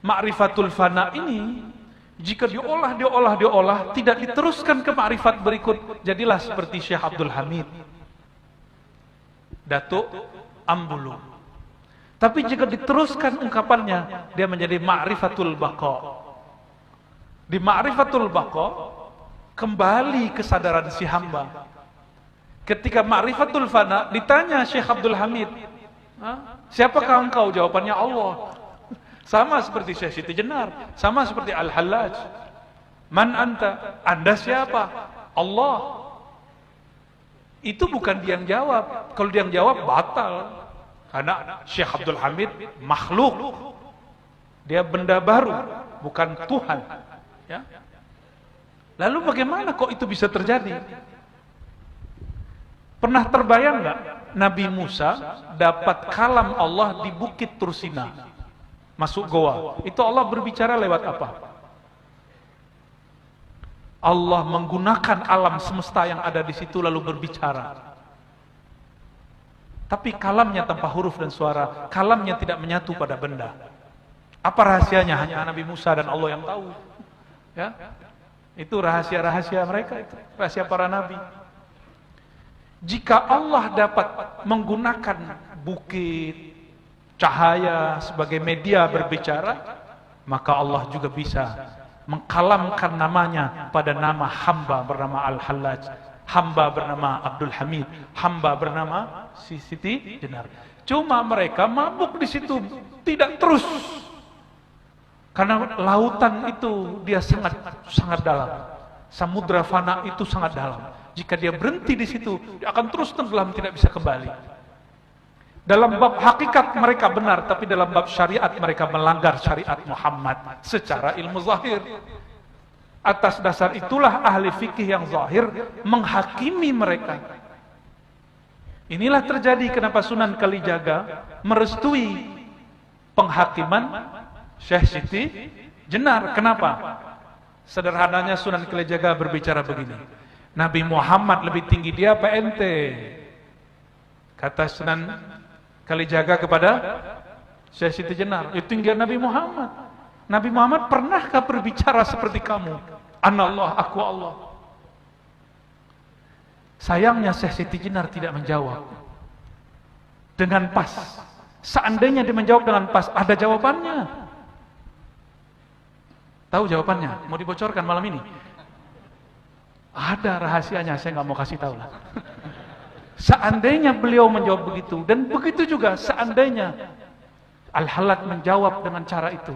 ma'rifatul fana ini jika diolah, tidak diteruskan ke ma'rifat berikut, jadilah seperti Syekh Abdul Hamid, Datuk Ambulu. Tapi jika diteruskan ungkapannya, dia menjadi ma'rifatul baqa. Di ma'rifatul baqa kembali kesadaran si hamba. Ketika ma'rifatul fana ditanya Syekh Abdul Hamid, siapakah engkau? Jawabannya Allah. Sama seperti Syekh Siti Jenar, sama seperti Al-Hallaj. Man anta? Anda siapa? Allah. Itu bukan dia yang jawab. Kalau dia yang jawab batal. Karena Syekh Abdul Hamid makhluk. Dia benda baru, bukan Tuhan. Ya. Lalu bagaimana kok itu bisa terjadi? Pernah terbayang nggak Nabi Musa dapat kalam Allah di Bukit Tursina? Masuk goa. Itu Allah berbicara lewat apa? Allah menggunakan alam semesta yang ada di situ lalu berbicara. Tapi kalamnya tanpa huruf dan suara, kalamnya tidak menyatu pada benda. Apa rahasianya? Hanya Nabi Musa dan Allah yang tahu. Ya, itu rahasia-rahasia mereka, itu rahasia para nabi. Jika Allah dapat menggunakan bukit, cahaya sebagai media berbicara, maka Allah juga bisa mengkalamkan namanya pada nama hamba bernama Al-Hallaj, hamba bernama Abdul Hamid, hamba bernama Siti Jenar. Cuma mereka mabuk di situ, tidak terus. Karena lautan itu dia sangat dalam. Samudra fana itu sangat dalam. Jika dia berhenti di situ, dia akan terus tenggelam, tidak bisa kembali. Dalam bab hakikat mereka benar, tapi dalam bab syariat mereka melanggar syariat Muhammad secara ilmu zahir. Atas dasar itulah ahli fikih yang zahir menghakimi mereka. Inilah terjadi kenapa Sunan Kalijaga merestui penghakiman Syekh Siti Jenar. Kenapa? Sederhananya Sunan Kalijaga berbicara begini, Nabi Muhammad lebih tinggi dia apa ente? Kata Sunan Kalijaga kepada Syekh Siti Jenar, itu tinggi Nabi Muhammad. Nabi Muhammad pernahkah berbicara seperti kamu? Anallah, aku Allah. Sayangnya Syekh Siti Jenar tidak menjawab dengan pas. Seandainya dia menjawab dengan pas, ada jawabannya. Tahu jawabannya? Mau dibocorkan malam ini? Ada rahasianya, saya nggak mau kasih tahu lah. Seandainya beliau menjawab begitu, dan begitu juga seandainya Al-Hallaj menjawab dengan cara itu,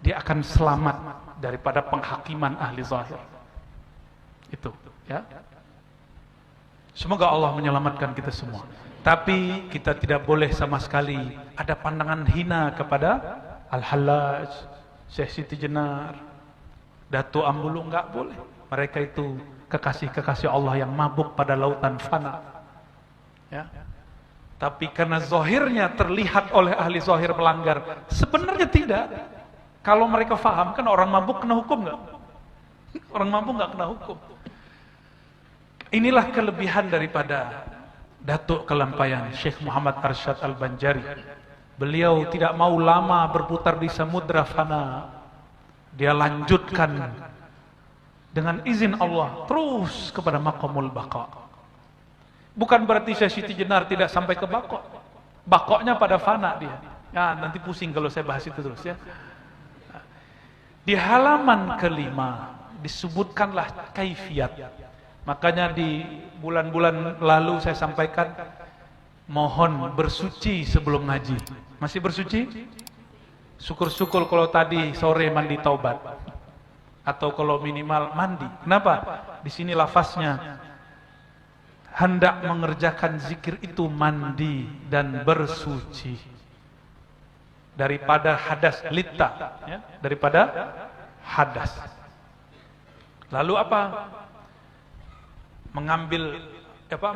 dia akan selamat daripada penghakiman ahli zahir. Itu, ya. Semoga Allah menyelamatkan kita semua. Tapi kita tidak boleh sama sekali ada pandangan hina kepada Al-Hallaj, Syekh Siti Jenar, Datuk Ambulu, enggak boleh. Mereka itu kekasih-kekasih Allah yang mabuk pada lautan fana. Ya. Tapi karena zahirnya terlihat oleh ahli zahir melanggar, sebenarnya tidak. Kalau mereka faham, kan orang mabuk kena hukum enggak? Orang mabuk enggak kena hukum. Inilah kelebihan daripada Datuk Kelampayan Syekh Muhammad Arsyad Al-Banjari. Beliau tidak mau lama berputar di samudra fana. Dia lanjutkan dengan izin Allah terus kepada maqamul baqa. Bukan berarti Syekh Siti Jenar tidak sampai ke baqa. Baqanya pada fana dia. Ya, nanti pusing kalau saya bahas itu terus ya. Di halaman kelima disebutkanlah kaifiat. Makanya di bulan-bulan lalu saya sampaikan, mohon bersuci sebelum ngaji. Masih bersuci? Syukur-syukur kalau tadi sore mandi taubat. Atau kalau minimal mandi. Kenapa? Di sini lafaznya hendak mengerjakan zikir itu mandi dan bersuci daripada hadas litta, ya? Daripada hadas. Lalu apa?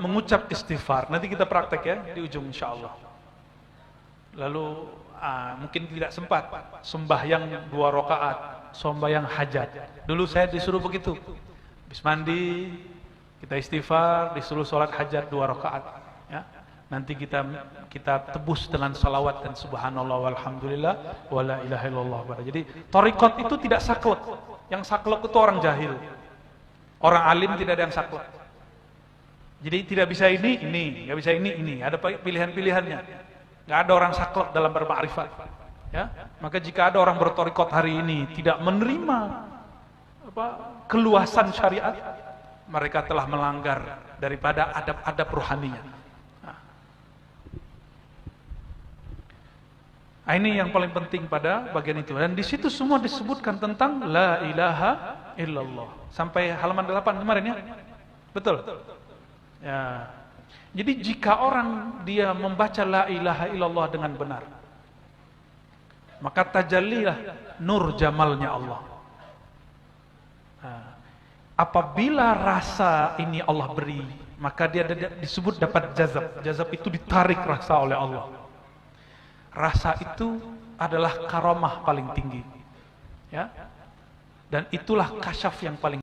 Mengucap istighfar. Nanti kita praktek ya di ujung insyaallah. Lalu mungkin tidak sempat sembahyang 2 rakaat, sembahyang hajat. Dulu saya disuruh begitu. Habis mandi kita istighfar, disuruh sholat hajat 2 rakaat. Ya. Nanti kita tebus dengan salawat dan subhanallah walhamdulillah wala ilaha illallah. Jadi thariqat itu tidak saklek. Yang saklek itu orang jahil. Orang alim tidak ada yang saklek. Jadi tidak bisa ini, nggak bisa ini. Ada pilihan-pilihannya. Nggak ada orang saklek dalam bermakrifat. Ya, maka jika ada orang berthariqat hari ini tidak menerima keluasan syariat, mereka telah melanggar daripada adab-adab rohaninya. Ini yang paling penting pada bagian itu. Dan di situ semua disebutkan tentang la ilaha illallah. Sampai halaman 8 kemarin ya. Betul? Ya. Jadi jika orang dia membaca la ilaha illallah dengan benar, maka tajallilah nur jamalnya Allah. Apabila rasa ini Allah beri, maka dia disebut dapat jazab. Jazab itu ditarik rasa oleh Allah. Rasa itu adalah karamah paling tinggi, ya, dan itulah kasyaf yang paling